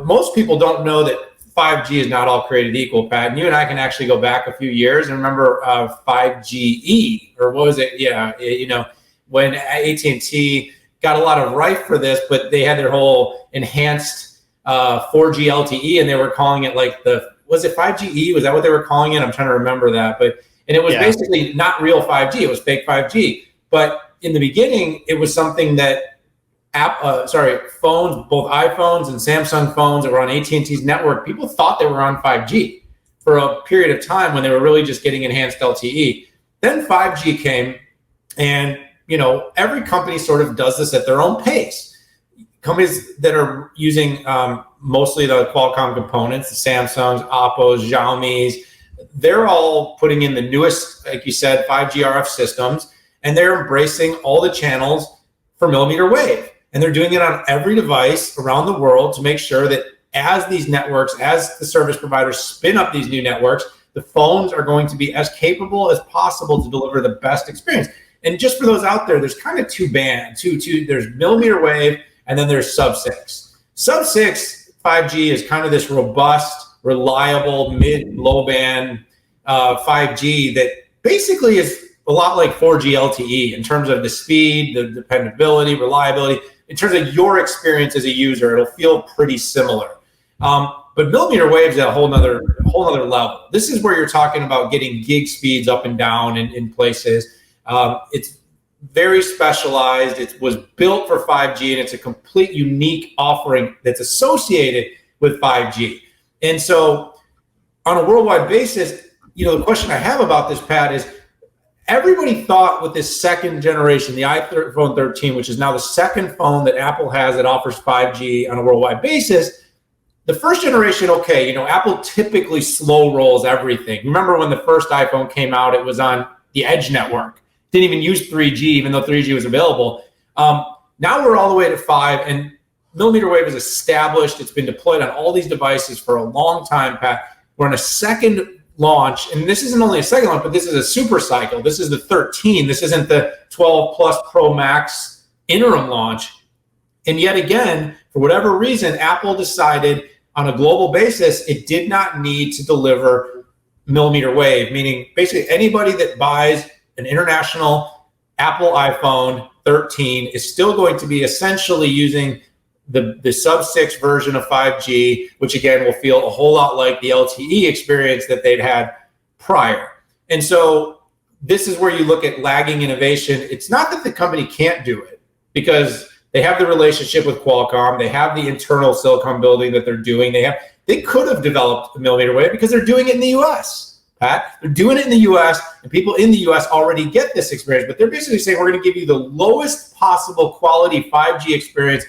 most people don't know that 5G is not all created equal, Pat. And you and I can actually go back a few years and remember 5GE, or what was it? Yeah, when AT&T got a lot of rife for this, but they had their whole enhanced 4G LTE, and they were calling it like was it 5GE? Was that what they were calling it? I'm trying to remember that. And it was basically not real 5G. It was fake 5G. But in the beginning, it was something that phones, both iPhones and Samsung phones that were on AT&T's network, people thought they were on 5G for a period of time when they were really just getting enhanced LTE. Then 5G came, and every company sort of does this at their own pace. Companies that are using mostly the Qualcomm components, the Samsungs, Oppos, Xiaomi's, they're all putting in the newest, like you said, 5G RF systems, and they're embracing all the channels for millimeter wave. And they're doing it on every device around the world to make sure that as these networks, as the service providers spin up these new networks, the phones are going to be as capable as possible to deliver the best experience. And just for those out there, there's kind of two bands. There's millimeter wave, and then there's sub-6. Sub-6 5G is kind of this robust, reliable, mid-low band 5G that basically is a lot like 4G LTE in terms of the speed, the dependability, reliability. In terms of your experience as a user, it'll feel pretty similar. But millimeter wave is a whole nother level. This is where you're talking about getting gig speeds up and down in places. It's very specialized. It was built for 5G, and it's a complete unique offering that's associated with 5G. And so on a worldwide basis, the question I have about this, Pat, is everybody thought with this second generation, the iPhone 13, which is now the second phone that Apple has that offers 5G on a worldwide basis. The first generation, Apple typically slow rolls everything. Remember when the first iPhone came out, it was on the Edge network. Didn't even use 3G, even though 3G was available. Now we're all the way to 5, and millimeter wave is established. It's been deployed on all these devices for a long time, Pat. We're on a second launch, and this isn't only a second launch, but this is a super cycle. This is the 13. This isn't the 12 Plus Pro Max interim launch. And yet again, for whatever reason, Apple decided on a global basis, it did not need to deliver millimeter wave, meaning basically anybody that buys an international Apple iPhone 13 is still going to be essentially using the sub-6 version of 5G, which again will feel a whole lot like the LTE experience that they'd had prior. And so this is where you look at lagging innovation. It's not that the company can't do it, because they have the relationship with Qualcomm. They have the internal silicon building that they're doing. They could have developed a millimeter wave because they're doing it in the US, Pat. They're doing it in the US, and people in the US already get this experience, but they're basically saying we're going to give you the lowest possible quality 5G experience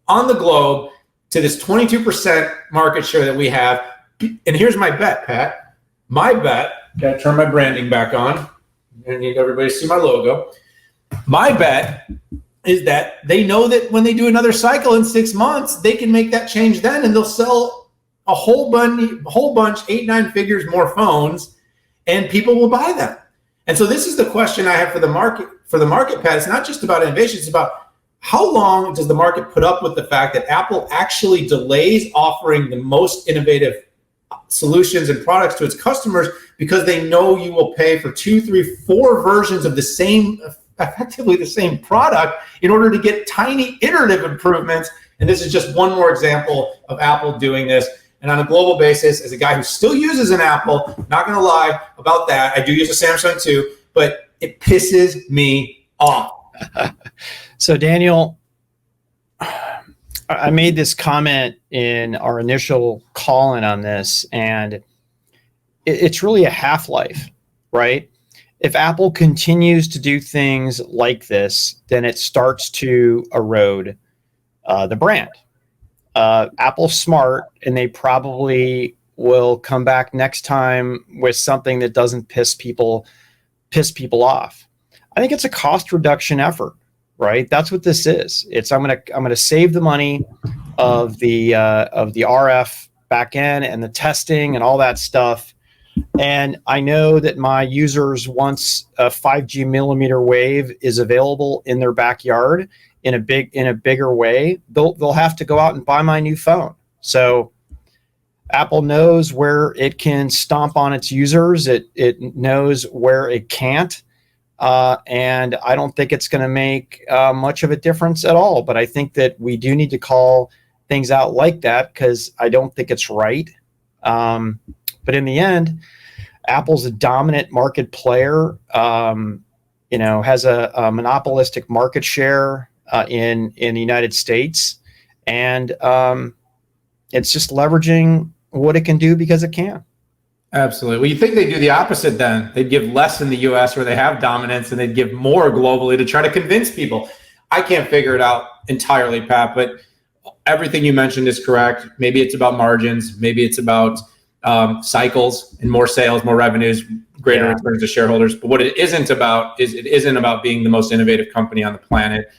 on the globe to this 22% market share that we have. And here's my bet, Pat. My bet, gotta turn my branding back on. I need everybody to see my logo. My bet is that they know that when they do another cycle in 6 months, they can make that change then, and they'll sell a whole bunch, 8-9 figures more phones, and people will buy them. And so this is the question I have for the market, Pat. It's not just about innovation, it's about how long does the market put up with the fact that Apple actually delays offering the most innovative solutions and products to its customers because they know you will pay for 2, 3, 4 versions of the same, effectively the same product in order to get tiny iterative improvements. And this is just one more example of Apple doing this. And on a global basis, as a guy who still uses an Apple, not going to lie about that, I do use a Samsung too, but it pisses me off. So Daniel, I made this comment in our initial call-in on this, and it's really a half-life, right? If Apple continues to do things like this, then it starts to erode the brand. Apple's smart, and they probably will come back next time with something that doesn't piss people off. I think it's a cost reduction effort, right? That's what this is. It's I'm gonna save the money of the RF back end and the testing and all that stuff. And I know that my users, once a 5G millimeter wave is available in their backyard in a bigger way, they'll have to go out and buy my new phone, So Apple knows where it can stomp on its users. It knows where it can't. And I don't think it's going to make much of a difference at all. But I think that we do need to call things out like that, because I don't think it's right. But in the end, Apple's a dominant market player, has a monopolistic market share in the United States. And it's just leveraging what it can do because it can. Absolutely. Well, you think they do the opposite then? They'd give less in the US where they have dominance, and they'd give more globally to try to convince people. I can't figure it out entirely, Pat, but everything you mentioned is correct. Maybe it's about margins. Maybe it's about cycles and more sales, more revenues, greater returns to shareholders. But what it isn't about is it isn't about being the most innovative company on the planet.